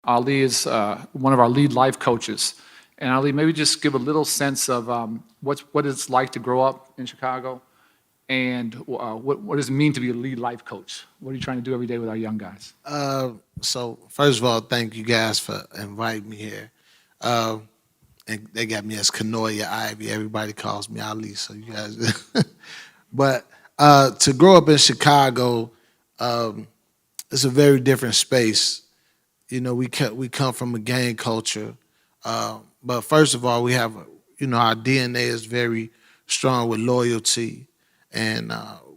Ali is one of our lead life coaches. And Ali, maybe just give a little sense of what it's like to grow up in Chicago, and what does it mean to be a lead life coach? What are you trying to do every day with our young guys? So first of all, thank you guys for inviting me here. And they got me as Kanoya Ivy. Everybody calls me Ali, so you guys. But to grow up in Chicago, it's a very different space. You know, we come from a gang culture, but first of all, we have our DNA is very strong with loyalty, and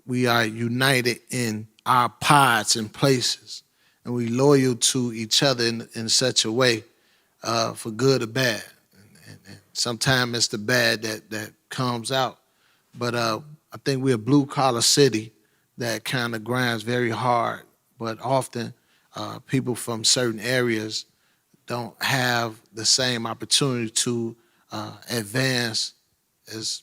we are united in our pods and places, and we loyal to each other in such a way, for good or bad. And sometimes it's the bad that comes out, but I think we're a blue collar city that kind of grinds very hard, but often people from certain areas don't have the same opportunity to advance as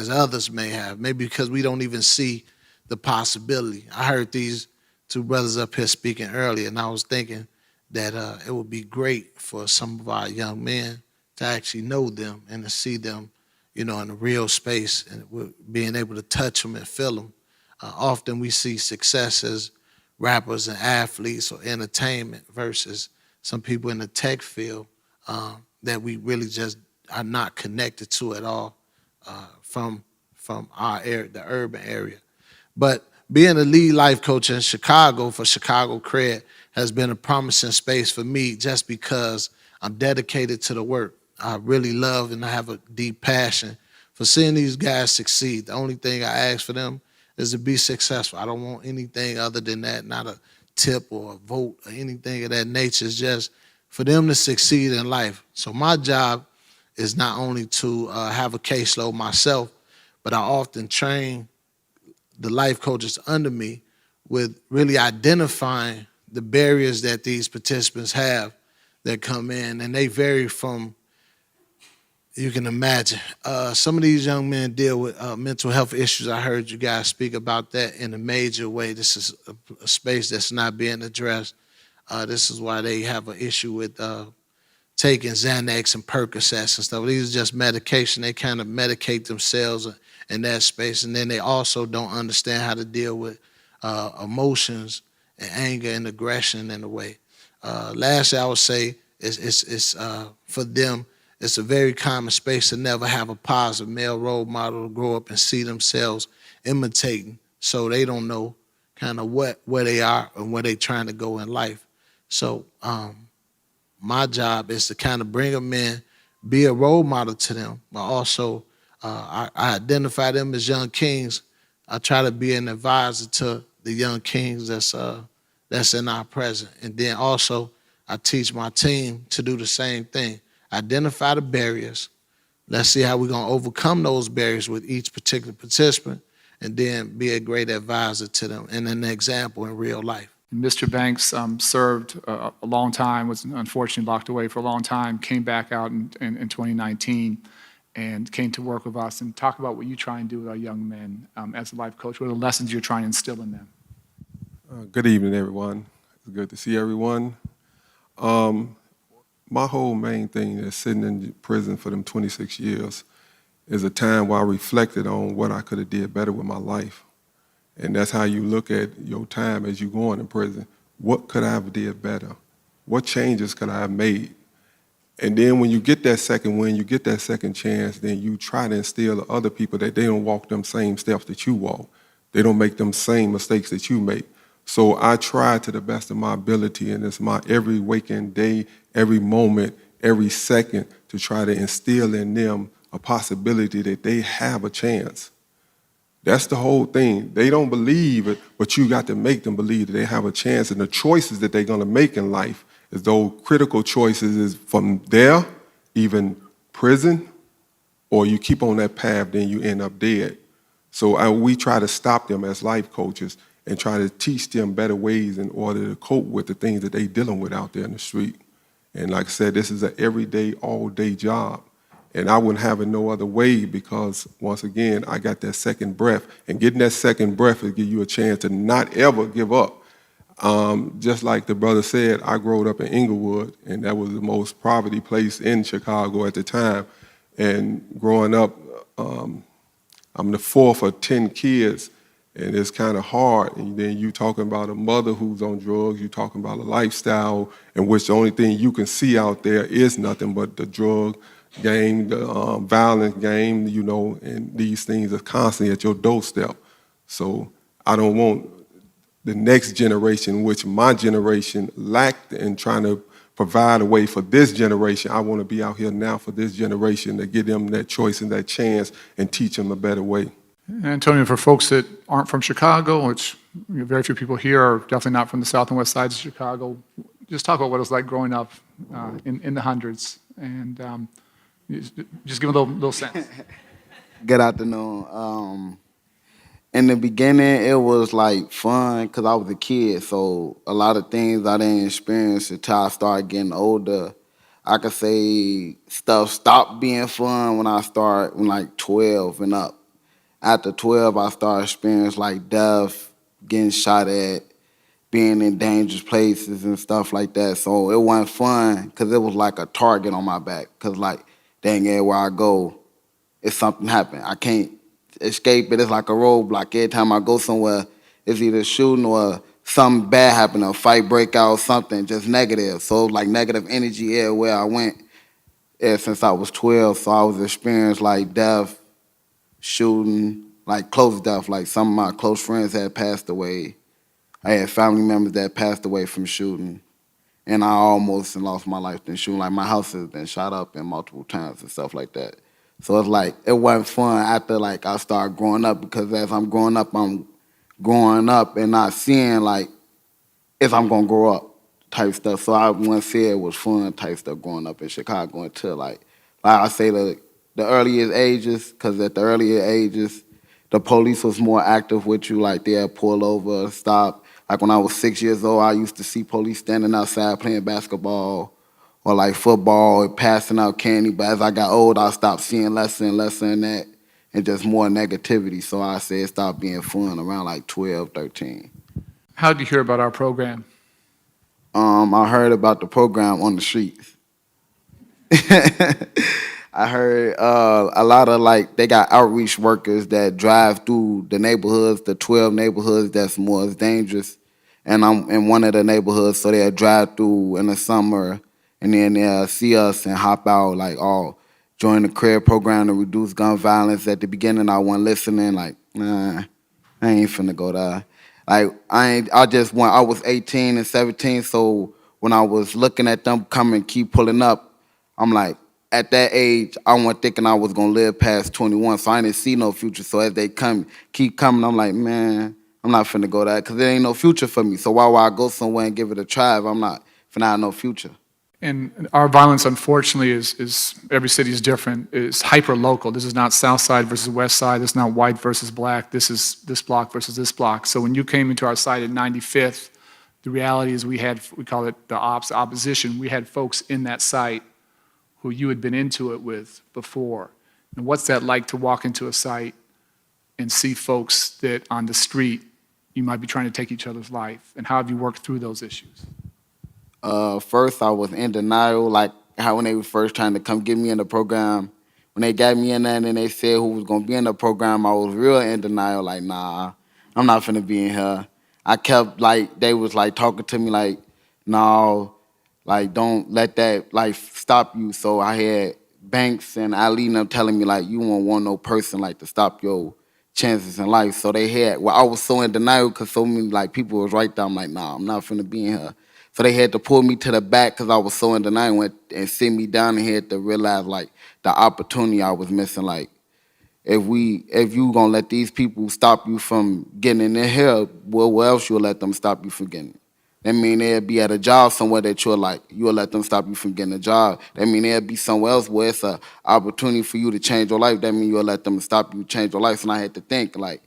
others may have. Maybe because we don't even see the possibility. I heard these two brothers up here speaking earlier, and I was thinking that it would be great for some of our young men to actually know them and to see them, in a real space, and being able to touch them and feel them. Often we see success as rappers and athletes or entertainment versus some people in the tech field that we really just are not connected to at all from our area, the urban area. But being a lead life coach in Chicago for Chicago CRED has been a promising space for me just because I'm dedicated to the work. I really love and I have a deep passion for seeing these guys succeed. The only thing I ask for them is to be successful. I don't want anything other than that, not a tip or a vote or anything of that nature. It's just for them to succeed in life. So my job is not only to have a caseload myself, but I often train the life coaches under me with really identifying the barriers that these participants have that come in, and they vary from, you can imagine. Some of these young men deal with mental health issues. I heard you guys speak about that in a major way. This is a space that's not being addressed. This is why they have an issue with taking Xanax and Percocets and stuff. These are just medication. They kind of medicate themselves in that space, and then they also don't understand how to deal with emotions and anger and aggression in a way. Lastly, I would say it's for them, it's a very common space to never have a positive male role model to grow up and see themselves imitating, so they don't know kind of where they are and where they're trying to go in life. So my job is to kind of bring them in, be a role model to them, but also I identify them as young kings. I try to be an advisor to the young kings that's in our present. And then also I teach my team to do the same thing. Identify the barriers. Let's see how we're going to overcome those barriers with each particular participant, and then be a great advisor to them and an example in real life. Mr. Banks served a long time, was unfortunately locked away for a long time, came back out in 2019 and came to work with us. And talk about what you try and do with our young men as a life coach. What are the lessons you're trying to instill in them? Good evening, everyone. It's good to see everyone. My whole main thing is sitting in prison for them 26 years is a time where I reflected on what I could have did better with my life. And that's how you look at your time as you going in prison. What could I have did better? What changes could I have made? And then when you get that second win, you get that second chance, then you try to instill to other people that they don't walk them same steps that you walk. They don't make them same mistakes that you make. So I try to the best of my ability, and it's my every waking day, every moment, every second, to try to instill in them a possibility that they have a chance. That's the whole thing. They don't believe it, but you got to make them believe that they have a chance, and the choices that they're going to make in life is those critical choices is from there, even prison, or you keep on that path, then you end up dead. So we try to stop them as life coaches and try to teach them better ways in order to cope with the things that they're dealing with out there in the street. And like I said, this is an everyday, all-day job. And I wouldn't have it no other way because, once again, I got that second breath. And getting that second breath will give you a chance to not ever give up. Just like the brother said, I grew up in Inglewood, and that was the most poverty place in Chicago at the time. And growing up, I'm the fourth of 10 kids, and it's kind of hard. And then you talking about a mother who's on drugs, you talking about a lifestyle in which the only thing you can see out there is nothing but the drug game, the violent game, you know, and these things are constantly at your doorstep. So I don't want the next generation, which my generation lacked, in trying to provide a way for this generation. I want to be out here now for this generation to give them that choice and that chance and teach them a better way. Antonio, for folks that aren't from Chicago, which very few people here are definitely not from the south and west sides of Chicago, just talk about what it was like growing up in the hundreds, and just give a little sense. Good afternoon. In the beginning, it was like fun because I was a kid, so a lot of things I didn't experience until I started getting older. I could say stuff stopped being fun when when like 12 and up. After 12, I started experiencing like death, getting shot at, being in dangerous places and stuff like that. So it wasn't fun because it was like a target on my back. Because like, dang, everywhere I go, if something happened, I can't escape it. It's like a roadblock. Every time I go somewhere, it's either shooting or something bad happening, a fight break out, something just negative. So like negative energy everywhere I went since I was 12. So I was experiencing like death, shooting, like close death. Like some of my close friends had passed away. I had family members that passed away from shooting. And I almost lost my life in shooting. Like my house has been shot up in multiple times and stuff like that. So it's like, it wasn't fun after like I started growing up, because as I'm growing up and not seeing like if I'm gonna grow up type stuff. So I wouldn't say it was fun type stuff growing up in Chicago until like I say the earliest ages, because at the earlier ages, the police was more active with you, like they'd pull over, stop. Like when I was 6 years old, I used to see police standing outside playing basketball or like football, passing out candy. But as I got old, I stopped seeing less and less of that and just more negativity. So I said it stopped being fun around like 12, 13. How did you hear about our program? I heard about the program on the streets. I heard a lot of like, they got outreach workers that drive through the neighborhoods, the 12 neighborhoods that's most dangerous. And I'm in one of the neighborhoods, so they'll drive through in the summer and then they'll see us and hop out like, oh, join the CRED program to reduce gun violence. At the beginning, I wasn't listening, like, nah, I ain't finna go there. Like, I was 18 and 17, so when I was looking at them come and keep pulling up, I'm like, at that age, I wasn't thinking I was gonna live past 21, so I didn't see no future. So as they keep coming, I'm like, man, I'm not finna go there, because there ain't no future for me. So why would I go somewhere and give it a try if I'm not finna have no future? And our violence, unfortunately, is every city is different. It's hyper-local. This is not South Side versus West Side. This is not white versus black. This is this block versus this block. So when you came into our site at 95th, the reality is we call it the opposition. We had folks in that site who you had been into it with before. And what's that like to walk into a site and see folks that on the street you might be trying to take each other's life? And how have you worked through those issues? First, I was in denial, like how when they were first trying to come get me in the program. When they got me in there and then they said who was gonna be in the program, I was real in denial, like, nah, I'm not finna be in here. I kept, like, they was like talking to me like, no, like, don't let that like stop you. So I had Banks and Ali and them telling me like, you won't want no person like to stop your chances in life. So they had, well, I was so in denial because so many like people was right there. I'm like, nah, I'm not finna be in here. So they had to pull me to the back because I was so in denial and sit me down and had to realize like the opportunity I was missing. Like, if you gonna let these people stop you from getting in their hair, well, what else you'll let them stop you from getting? That mean they'll be at a job somewhere that you'll let them stop you from getting a job. That mean they'll be somewhere else where it's an opportunity for you to change your life. That mean you'll let them stop you change your life. And I had to think like,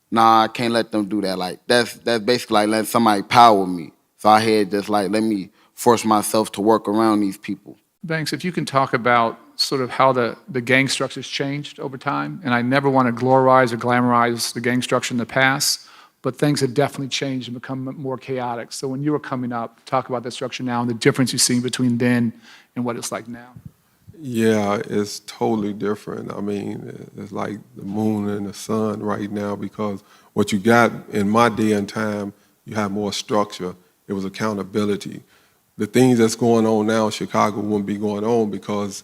nah, I can't let them do that. Like that's basically like letting somebody power me. So I had just like, let me force myself to work around these people. Banks, if you can talk about sort of how the gang structure's changed over time, and I never want to glorize or glamorize the gang structure in the past, but things have definitely changed and become more chaotic. So when you were coming up, talk about that structure now and the difference you've seen between then and what it's like now. Yeah, it's totally different. I mean, it's like the moon and the sun right now because what you got in my day and time, you have more structure. It was accountability. The things that's going on now in Chicago wouldn't be going on because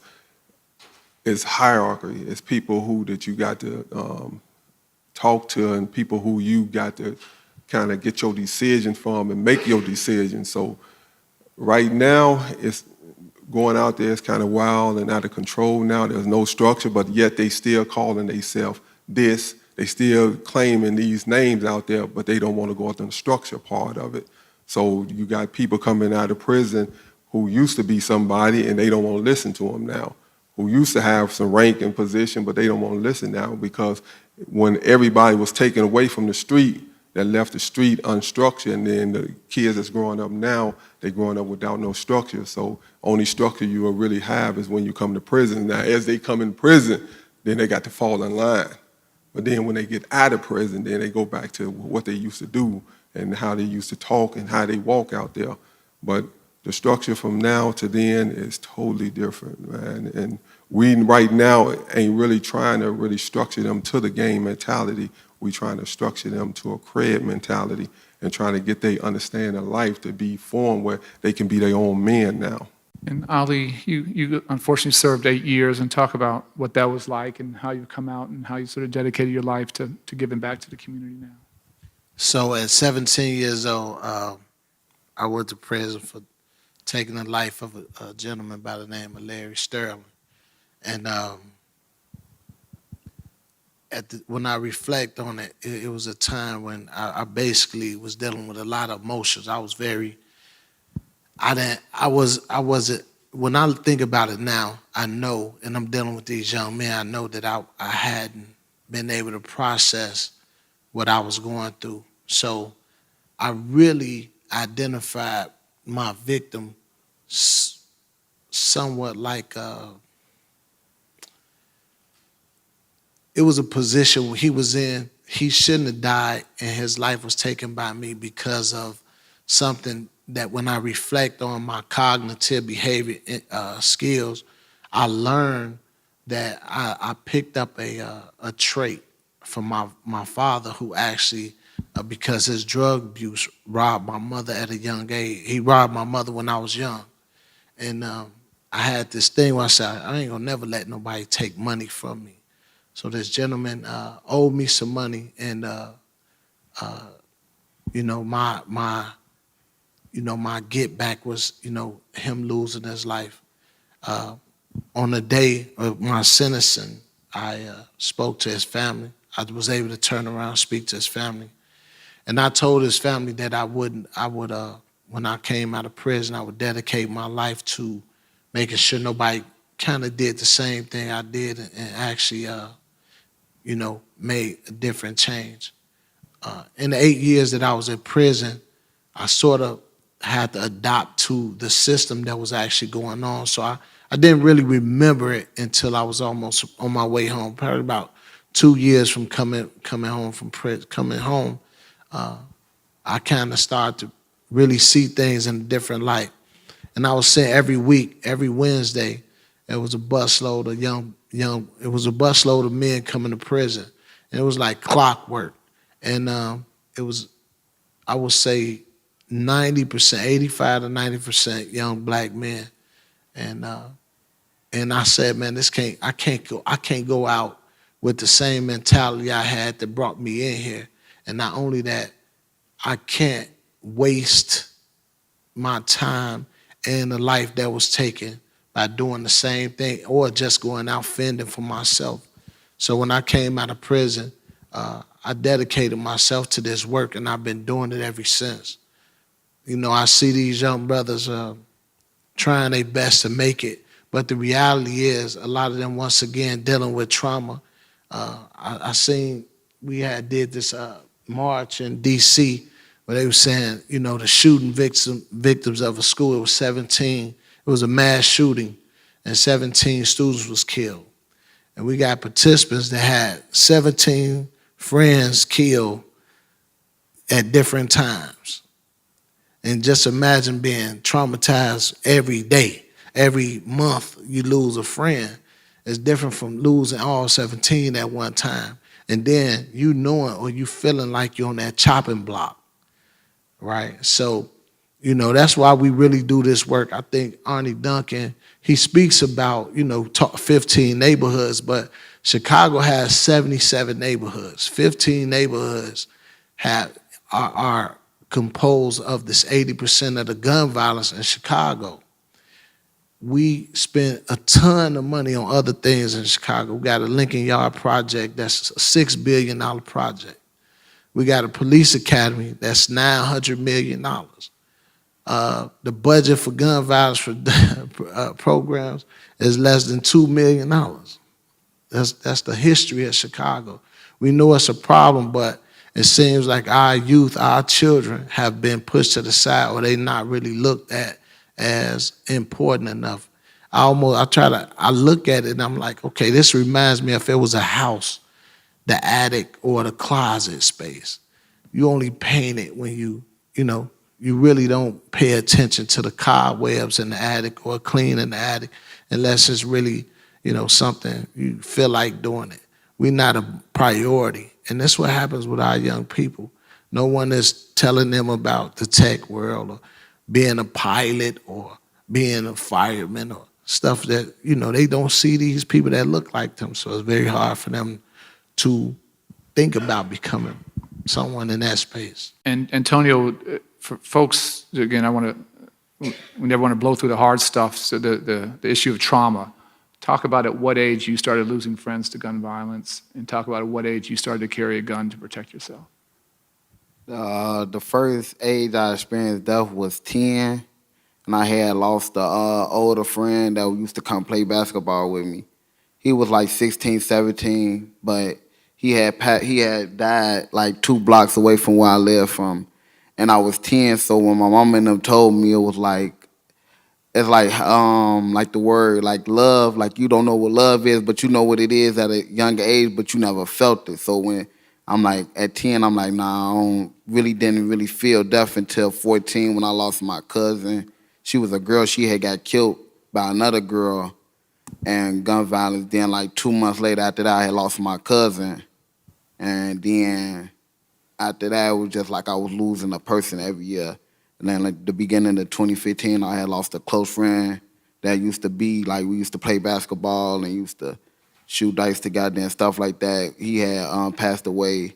it's hierarchy. It's people who that you got to talk to and people who you got to kind of get your decision from and make your decision. So right now, it's going out there is kind of wild and out of control now. There's no structure, but yet they still calling themselves this. They still claiming these names out there, but they don't want to go out the structure part of it. So you got people coming out of prison who used to be somebody and they don't want to listen to them now, who used to have some rank and position, but they don't want to listen now because when everybody was taken away from the street, that left the street unstructured, and then the kids that's growing up now, they're growing up without no structure. So only structure you will really have is when you come to prison. Now, as they come in prison, then they got to fall in line. But then when they get out of prison, then they go back to what they used to do and how they used to talk and how they walk out there. But the structure from now to then is totally different, man. And we right now ain't really trying to really structure them to the game mentality. We trying to structure them to a CRED mentality and trying to get their understanding of life to be formed where they can be their own men now. And Ali, you unfortunately served 8 years, and talk about what that was like and how you've come out and how you sort of dedicated your life to giving back to the community now. So at 17 years old, I went to prison for taking the life of a gentleman by the name of Larry Sterling. And when I reflect on it, it was a time when I basically was dealing with a lot of emotions. I was very, when I think about it now, I know, and I'm dealing with these young men, I know that I hadn't been able to process what I was going through. So I really identified my victim somewhat like it was a position he was in. He shouldn't have died, and his life was taken by me because of something that when I reflect on my cognitive behavior skills, I learned that I picked up a trait from my father who actually, because his drug abuse robbed my mother at a young age. He robbed my mother when I was young. And I had this thing where I said, I ain't gonna never let nobody take money from me. So this gentleman owed me some money, and my get back was him losing his life. On the day of my sentencing, I spoke to his family. I was able to turn around and speak to his family, and I told his family that I would when I came out of prison, I would dedicate my life to making sure nobody kind of did the same thing I did and actually made a different change. In the 8 years that I was in prison, I sort of had to adapt to the system that was actually going on. So I didn't really remember it until I was almost on my way home, probably about 2 years from coming home from prison. I kind of started to really see things in a different light. And I was saying every week, every Wednesday, there was a busload of it was a busload of men coming to prison. And it was like clockwork. And it was, I would say, 90%, 85 to 90% young black men. And I said, man, I can't go out with the same mentality I had that brought me in here. And not only that, I can't waste my time and the life that was taken by doing the same thing or just going out fending for myself. So when I came out of prison, I dedicated myself to this work, and I've been doing it ever since. I see these young brothers trying their best to make it, but the reality is a lot of them, once again, dealing with trauma. I seen we did this march in D.C. where they were saying, the shooting victims of a school, it was 17. It was a mass shooting, and 17 students was killed. And we got participants that had 17 friends killed, at different times. And just imagine being traumatized every day. Every month you lose a friend. It's different from losing all 17 at one time. And then you knowing or you feeling like you're on that chopping block, right? So, that's why we really do this work. I think Arne Duncan, he speaks about, 15 neighborhoods, but Chicago has 77 neighborhoods. 15 neighborhoods are composed of this 80% of the gun violence in Chicago. We spent a ton of money on other things in Chicago. We got a Lincoln Yard project that's a $6 billion project. We got a police academy that's $900 million. The budget for gun violence for programs is less than $2 million. That's the history of Chicago. We know it's a problem, but it seems like our youth, our children have been pushed to the side or they not really looked at as important enough. I look at it and I'm like, okay, this reminds me if it was a house, the attic or the closet space. You only paint it when you really don't pay attention to the cobwebs in the attic or clean in the attic unless it's really, something you feel like doing it. We're not a priority. And that's what happens with our young people. No one is telling them about the tech world or being a pilot or being a fireman or stuff that, they don't see these people that look like them. So it's very hard for them to think about becoming someone in that space. And Antonio, for folks, again, we never want to blow through the hard stuff, so the issue of trauma. Talk about at what age you started losing friends to gun violence, and talk about at what age you started to carry a gun to protect yourself. The first age I experienced death was 10, and I had lost an older friend that used to come play basketball with me. He was like 16, 17, but he had died like 2 blocks away from where I lived from, and I was 10. So when my mom and them told me, it was like, it's like the word like love, like you don't know what love is, but you know what it is at a younger age, but you never felt it. So when I'm like at 10, I'm like, nah, didn't really feel death until 14 when I lost my cousin. She was a girl. She had got killed by another girl and gun violence. Then like 2 months later after that, I had lost my cousin. And then after that, it was just like I was losing a person every year. And then like the beginning of 2015, I had lost a close friend that used to be like, we used to play basketball and used to shoot dice together and stuff like that. He had passed away.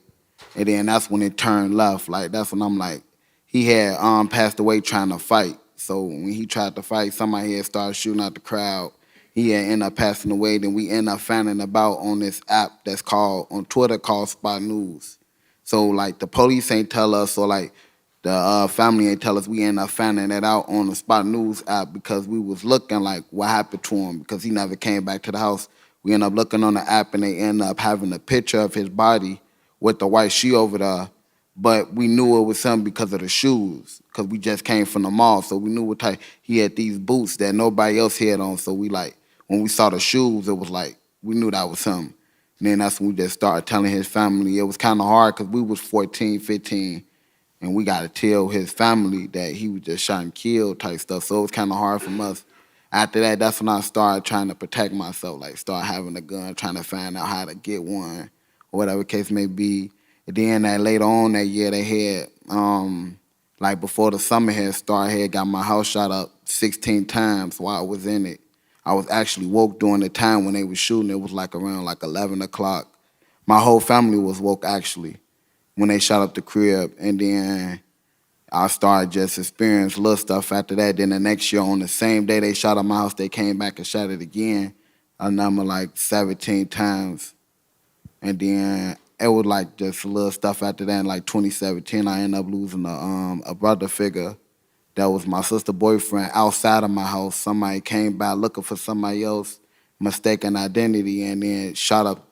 And then that's when it turned left. Like that's when I'm like, he had passed away trying to fight. So when he tried to fight, somebody had started shooting out the crowd. He had ended up passing away. Then we ended up finding about on this app that's on Twitter called Spot News. So like the police ain't tell us, or like the family ain't tell us. We ended up finding that out on the Spot News app because we was looking like what happened to him because he never came back to the house. We ended up looking on the app and they ended up having a picture of his body with the white sheet over there. But we knew it was him because of the shoes, because we just came from the mall. So we knew what type. He had these boots that nobody else had on. So we like, when we saw the shoes, it was like, we knew that was him. And then that's when we just started telling his family. It was kind of hard because we was 14, 15. And we got to tell his family that he was just shot and killed type stuff. So it was kind of hard for us. After that, that's when I started trying to protect myself, like start having a gun, trying to find out how to get one, or whatever case may be. And then later on that year, they had, like before the summer had started, had got my house shot up 16 times while I was in it. I was actually woke during the time when they were shooting. It was like around like 11 o'clock. My whole family was woke actually when they shot up the crib. And then I started just experiencing little stuff after that. Then the next year on the same day they shot up my house, they came back and shot it again, a number like 17 times. And then it was like just little stuff after that. In like 2017, I ended up losing a brother figure that was my sister's boyfriend outside of my house. Somebody came by looking for somebody else, mistaken identity, and then shot up.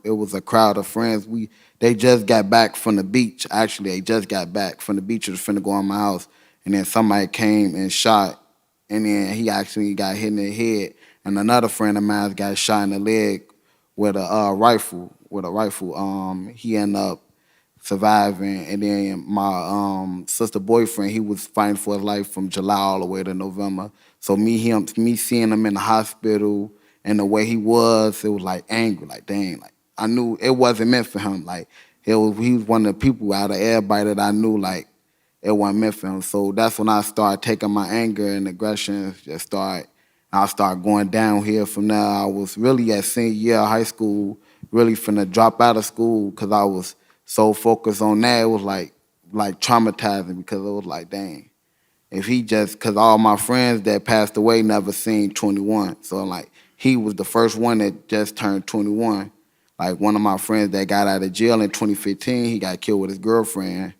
It was a crowd of friends. They just got back from the beach. Actually, they just got back from the beach. It was finna go on my house. And then somebody came and shot. And then he actually got hit in the head. And another friend of mine got shot in the leg with a rifle. He ended up surviving. And then my sister boyfriend, he was fighting for his life from July all the way to November. So me seeing him in the hospital and the way he was, it was like angry, like dang, like I knew it wasn't meant for him. Like he was one of the people out of everybody that I knew, like it wasn't meant for him. So that's when I started taking my anger and aggression, I started going downhill from there. I was really at senior year of high school, really finna drop out of school because I was so focused on that. It was like traumatizing because it was like, dang, if he just, because all my friends that passed away never seen 21. So like he was the first one that just turned 21. Like one of my friends that got out of jail in 2015, he got killed with his girlfriend.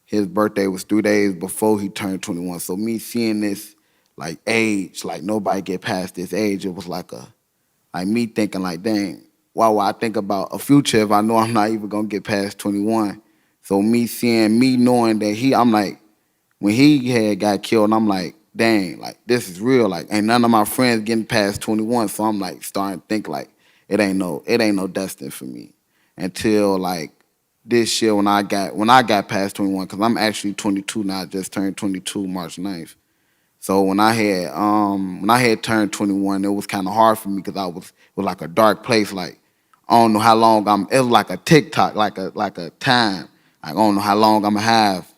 His birthday was 3 days before he turned 21. So me seeing this like age, like nobody get past this age, it was like me thinking like, dang, why would I think about a future if I know I'm not even gonna get past 21? So me knowing that I'm like, when he had got killed, I'm like, dang, like this is real. Like ain't none of my friends getting past 21. So I'm like starting to think like it ain't no destiny for me. Until like this year when I got past 21, because I'm actually 22 now, I just turned 22 March 9th. So when I had turned 21, it was kind of hard for me because it was like a dark place. Like I don't know how long it was like a TikTok, like a time. Like, I don't know how long I'm gonna have.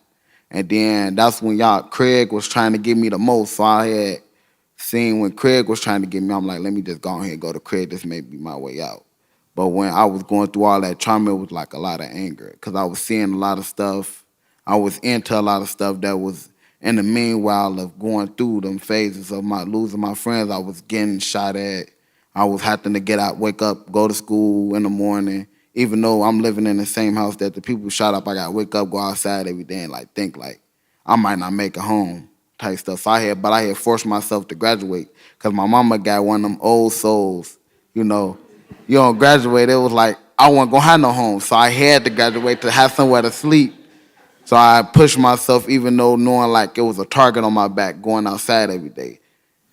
And then that's when Craig was trying to get me the most. So I had seen when Craig was trying to get me, I'm like, let me just go ahead and go to Craig. This may be my way out. But when I was going through all that trauma, it was like a lot of anger because I was seeing a lot of stuff. I was into a lot of stuff that was in the meanwhile of going through them phases of my losing my friends. I was getting shot at. I was having to get out, wake up, go to school in the morning. Even though I'm living in the same house that the people shot up, I got to wake up, go outside every day and like think like I might not make it home type stuff. So I had forced myself to graduate because my mama got one of them old souls, you know. You don't graduate, it was like I wasn't gonna have no home. So I had to graduate to have somewhere to sleep. So I pushed myself even though knowing like it was a target on my back going outside every day.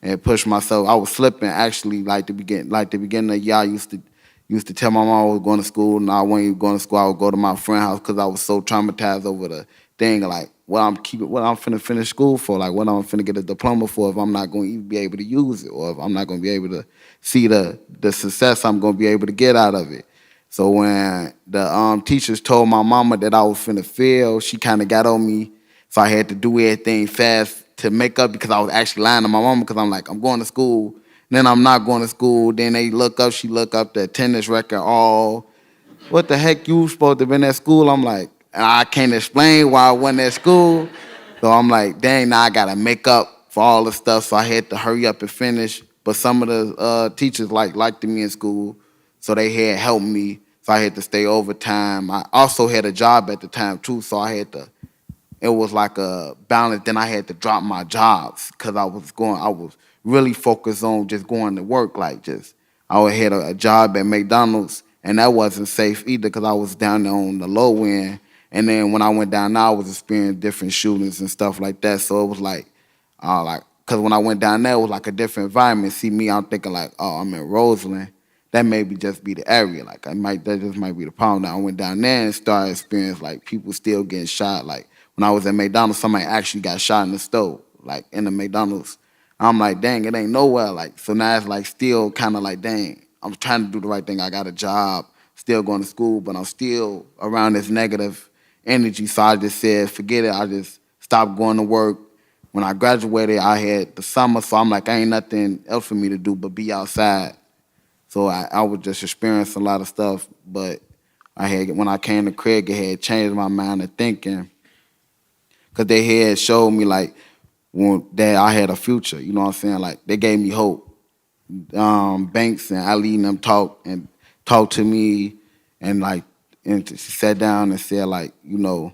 And pushed myself. I was slipping actually like the beginning of the year. I used to tell my mom I was going to school and I wasn't even going to school. I would go to my friend's house because I was so traumatized over the thing like what I'm finna finish school for, like what I'm finna get a diploma for if I'm not gonna even be able to use it or if I'm not gonna be able to see the success I'm gonna be able to get out of it. So when the teachers told my mama that I was finna fail, she kind of got on me. So I had to do everything fast to make up because I was actually lying to my mama because I'm like, I'm going to school. Then I'm not going to school. Then she look up the attendance record all. What the heck you supposed to been at school? I'm like, and I can't explain why I wasn't at school. So I'm like, dang, now I got to make up for all the stuff. So I had to hurry up and finish. But some of the teachers liked me in school. So they had helped me. So I had to stay overtime. I also had a job at the time too. So it was like a balance. Then I had to drop my jobs because I was really focused on just going to work. I had a job at McDonald's and that wasn't safe either because I was down there on the low end. And then when I went down there, I was experiencing different shootings and stuff like that. So it was because when I went down there, it was like a different environment. See me, I'm thinking like, oh, I'm in Roseland. That maybe just be the area. That just might be the problem. Now I went down there and started experiencing like people still getting shot. Like when I was at McDonald's, somebody actually got shot in the stove, like in the McDonald's. I'm like, dang, it ain't nowhere. Like, so now it's like still kind of like, dang, I'm trying to do the right thing. I got a job, still going to school, but I'm still around this negative energy. So I just said, forget it. I just stopped going to work. When I graduated, I had the summer, so I'm like, ain't nothing else for me to do but be outside. So I was just experiencing a lot of stuff, but when I came to Craig, it had changed my mind of thinking because they had showed me like that I had a future. You know what I'm saying? Like they gave me hope. Banks and Ali and them talked to me and sat down and said like, you know,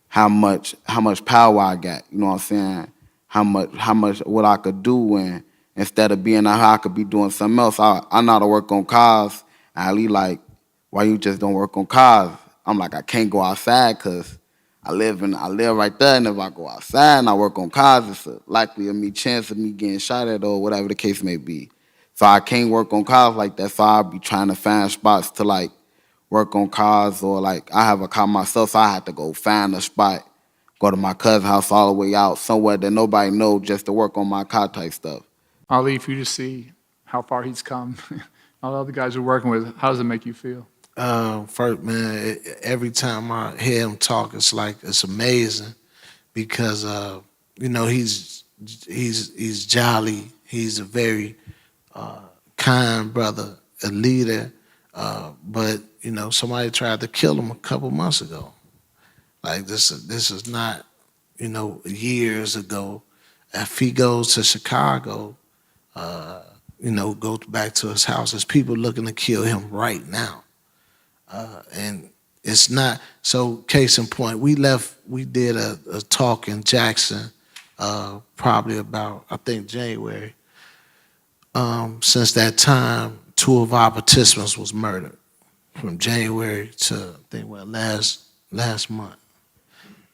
how much power I got. You know what I'm saying? How much what I could do and instead of being out here, I could be doing something else. I know how to work on cars. And Ali like, why you just don't work on cars? I'm like, I can't go outside because I live right there, and if I go outside and I work on cars, it's a chance of me getting shot at or whatever the case may be. So I can't work on cars like that. So I'll be trying to find spots to like work on cars, or like I have a car myself, so I had to go find a spot, go to my cousin's house all the way out somewhere that nobody knows just to work on my car type stuff. Ali, for you to see how far he's come, all the other guys you're working with, how does it make you feel? First, man, every time I hear him talk, it's like it's amazing because you know he's jolly. He's a very kind brother, a leader. But you know, somebody tried to kill him a couple months ago. Like this is not, you know, years ago. If he goes to Chicago, you know, goes back to his house, there's people looking to kill him right now. And it's not, so case in point, we did a talk in Jackson, probably about, I think, January. Since that time, 2 of our participants was murdered from January to, I think, last month.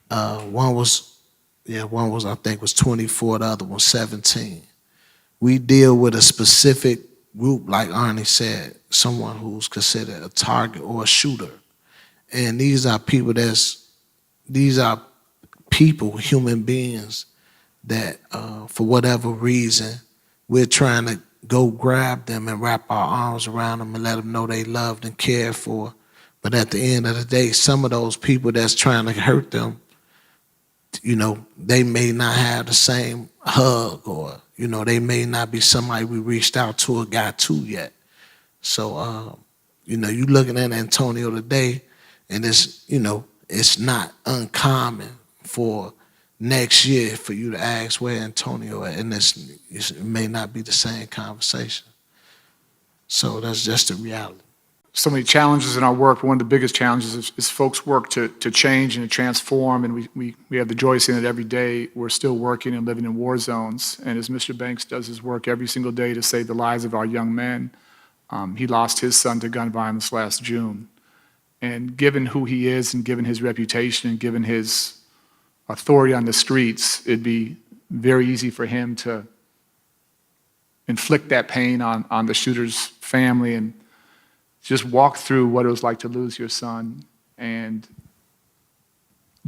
One was, I think, was 24, the other one 17. We deal with a specific group, like Arne said, someone who's considered a target or a shooter. And these are people, human beings, that for whatever reason, we're trying to go grab them and wrap our arms around them and let them know they loved and cared for. But at the end of the day, some of those people that's trying to hurt them, you know, they may not have the same hug, or, you know, they may not be somebody we reached out to or got to yet. So, you know, you looking at Antonio today, and it's, you know, it's not uncommon for next year for you to ask where Antonio at, and it may not be the same conversation. So that's just the reality. So many challenges in our work, but one of the biggest challenges is folks' work to change and to transform, and we have the joy of seeing it every day. We're still working and living in war zones, and as Mr. Banks does his work every single day to save the lives of our young men, he lost his son to gun violence last June. And given who he is and given his reputation and given his authority on the streets, it'd be very easy for him to inflict that pain on the shooter's family, and just walk through what it was like to lose your son and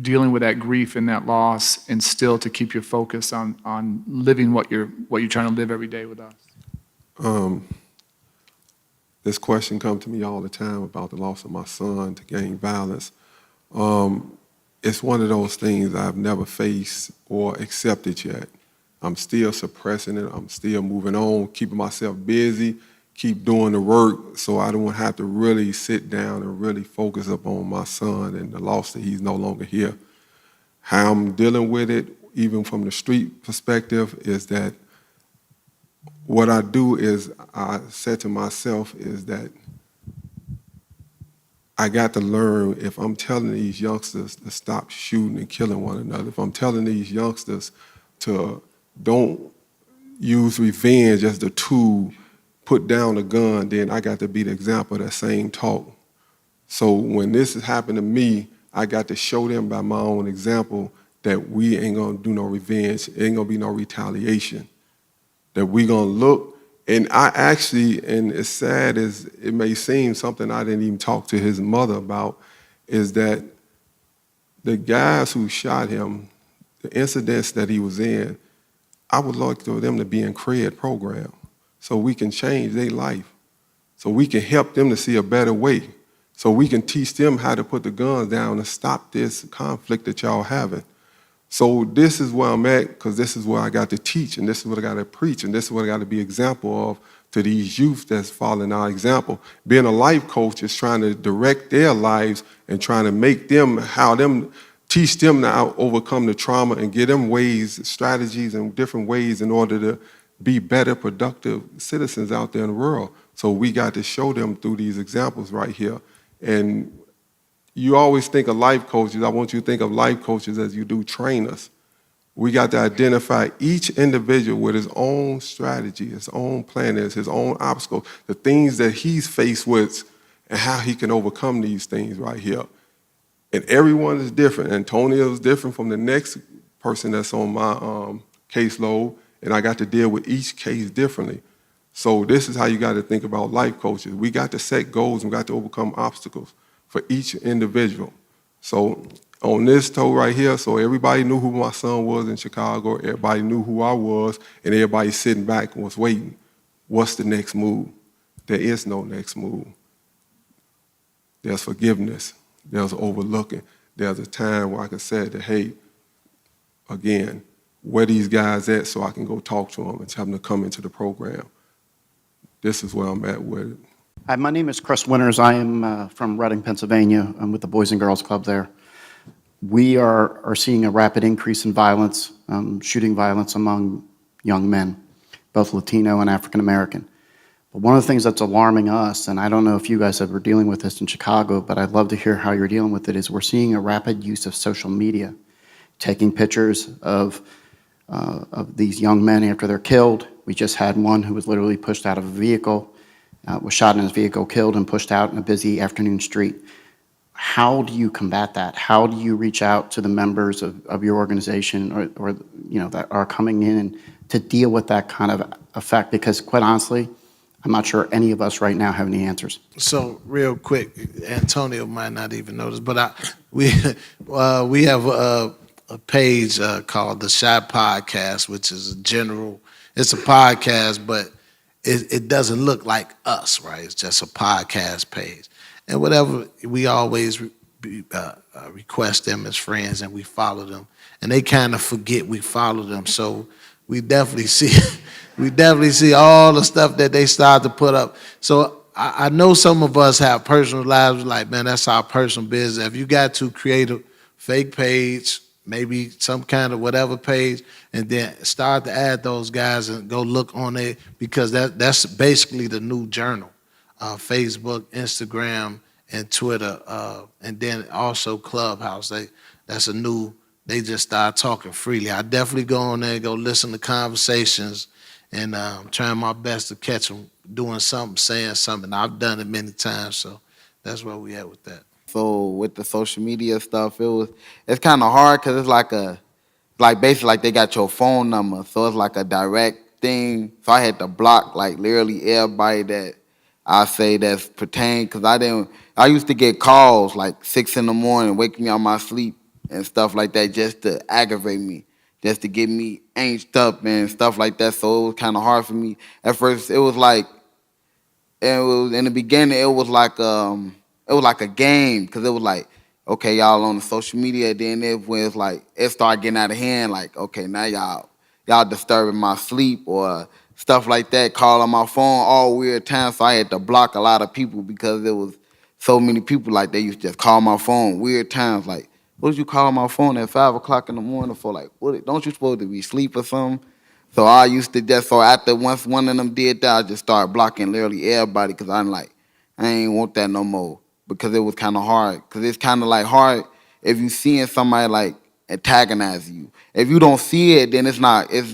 dealing with that grief and that loss, and still to keep your focus on living what you're trying to live every day with us. This question comes to me all the time about the loss of my son to gang violence. It's one of those things I've never faced or accepted yet. I'm still suppressing it. I'm still moving on, keeping myself busy, keep doing the work so I don't have to really sit down and really focus up on my son and the loss that he's no longer here. How I'm dealing with it, even from the street perspective, is that what I do is I said to myself is that I got to learn, if I'm telling these youngsters to stop shooting and killing one another, if I'm telling these youngsters to don't use revenge as the tool, put down a gun, then I got to be the example of that same talk. So when this has happened to me, I got to show them by my own example that we ain't gonna do no revenge, ain't gonna be no retaliation, that we gonna look. And I actually, and as sad as it may seem, something I didn't even talk to his mother about, is that the guys who shot him, the incidents that he was in, I would like for them to be in CRED program so we can change their life, so we can help them to see a better way, so we can teach them how to put the guns down and stop this conflict that y'all having. So this is where I'm at, because this is where I got to teach, and this is what I got to preach, and this is what I got to be example of to these youth that's following our example. Being a life coach is trying to direct their lives and trying to make them, teach them to overcome the trauma and give them ways, strategies, and different ways in order to be better, productive citizens out there in the world. So we got to show them through these examples right here. And you always think of life coaches. I want you to think of life coaches as you do trainers. We got to identify each individual with his own strategy, his own plan, his own obstacles, the things that he's faced with, and how he can overcome these things right here. And everyone is different. Antonio is different from the next person that's on my caseload, and I got to deal with each case differently. So this is how you got to think about life coaches. We got to set goals and we got to overcome obstacles for each individual. So on this toe right here, so everybody knew who my son was in Chicago, everybody knew who I was, and everybody sitting back and was waiting. What's the next move? There is no next move. There's forgiveness. There's overlooking. There's a time where I can say that, hey, again, where these guys at so I can go talk to them and tell them to come into the program. This is where I'm at with it. Hi, my name is Chris Winters. I am from Reading, Pennsylvania. I'm with the Boys and Girls Club there. We are seeing a rapid increase in violence, shooting violence among young men, both Latino and African American. But one of the things that's alarming us, and I don't know if you guys are dealing with this in Chicago, but I'd love to hear how you're dealing with it, is we're seeing a rapid use of social media, taking pictures of these young men after they're killed. We just had one who was literally pushed out of a vehicle, was shot in his vehicle, killed, and pushed out in a busy afternoon street. How do you combat that? How do you reach out to the members of your organization or that are coming in to deal with that kind of effect? Because quite honestly, I'm not sure any of us right now have any answers. So real quick, Antonio might not even know this, but we have a page called the Shot Podcast, which is it's a podcast, but it doesn't look like us, right? It's just a podcast page. And whatever, we always request them as friends and we follow them. And they kind of forget we follow them. So we definitely see all the stuff that they start to put up. So I know some of us have personal lives, like, man, that's our personal business. If you got to create a fake page, maybe some kind of whatever page, and then start to add those guys and go look on it, because that's basically the new journal. Facebook, Instagram, and Twitter, and then also Clubhouse. They just start talking freely. I definitely go on there and go listen to conversations, and trying my best to catch them doing something, saying something. I've done it many times, so that's where we at with that. So with the social media stuff, it's kind of hard because it's like basically like they got your phone number, so it's like a direct thing. So I had to block like literally everybody that I say that's pertained, because I used to get calls like 6 a.m, wake me out my sleep and stuff like that, just to aggravate me, just to get me angst up and stuff like that. So it was kind of hard for me at first. It was like, in the beginning, it was like a game, because it was like, okay, y'all on the social media. Then it started getting out of hand. Like, okay, now y'all disturbing my sleep or stuff like that. Call on my phone all weird times. So I had to block a lot of people, because there was so many people like they used to just call my phone weird times. Like, what did you call my phone at 5 o'clock in the morning for? Like, what? Don't you supposed to be asleep or something? So I used to so after once one of them did that, I just started blocking literally everybody, because I ain't want that no more, because it was kind of hard. Because it's kind of like hard if you seeing somebody like antagonize you. If you don't see it, then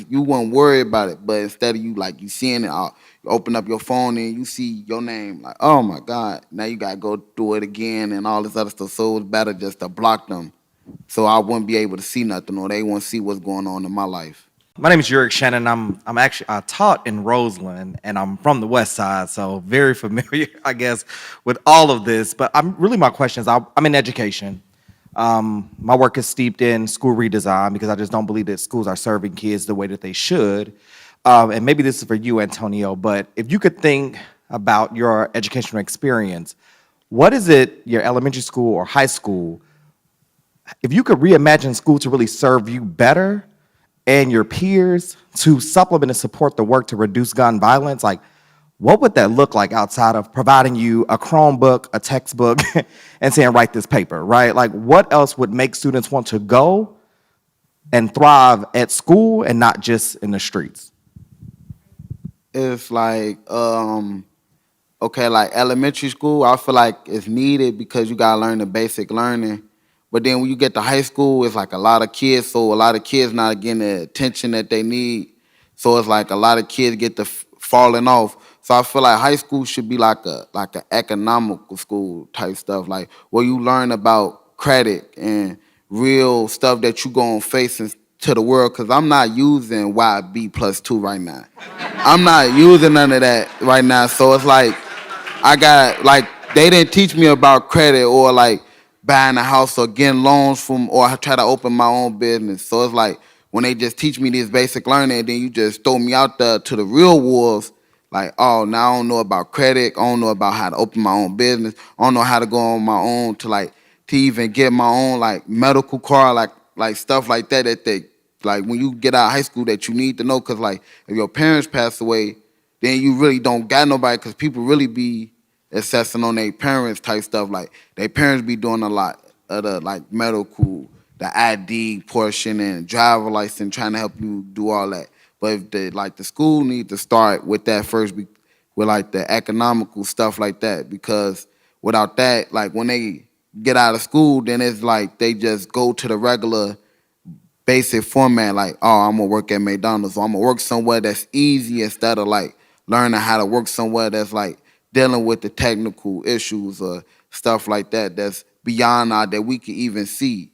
you won't worry about it. But instead of you seeing it, you open up your phone and you see your name, like, oh my God, now you gotta go through it again and all this other stuff. So it was better just to block them, so I wouldn't be able to see nothing, or they wouldn't see what's going on in my life. My name is Yurick Shannon. I'm actually I taught in Roseland, and I'm from the West Side, so very familiar, I guess, with all of this. But my question is, I'm in education. My work is steeped in school redesign, because I just don't believe that schools are serving kids the way that they should. And maybe this is for you, Antonio, but if you could think about your educational experience, what is it, your elementary school or high school, if you could reimagine school to really serve you better and your peers, to supplement and support the work to reduce gun violence, like, what would that look like outside of providing you a Chromebook, a textbook, and saying, write this paper, right? Like, what else would make students want to go and thrive at school and not just in the streets? It's like, okay, like elementary school, I feel like it's needed, because you gotta learn the basic learning. But then when you get to high school, it's like a lot of kids, so a lot of kids not getting the attention that they need. So it's like a lot of kids get to falling off. So I feel like high school should be like an economical school type stuff, like where you learn about credit and real stuff that you gonna face to the world, because I'm not using YB+2 right now. I'm not using none of that right now. So it's like, I got, like, they didn't teach me about credit or like buying a house or getting loans from, or try to open my own business. So it's like, when they just teach me this basic learning and then you just throw me out there to the real wolves, like, oh, now I don't know about credit, I don't know about how to open my own business, I don't know how to go on my own to even get my own like medical card, like stuff like that they like when you get out of high school that you need to know, because like if your parents pass away, then you really don't got nobody, because people really be assessing on their parents type stuff. Like their parents be doing a lot of the like medical, the ID portion and driver license, trying to help you do all that. But if the school need to start with that first, with like the economical stuff like that, because without that, like when they get out of school, then it's like they just go to the regular basic format, like, oh, I'm gonna work at McDonald's, or I'm gonna work somewhere that's easy, instead of like learning how to work somewhere that's like dealing with the technical issues or stuff like that that's beyond that we can even see.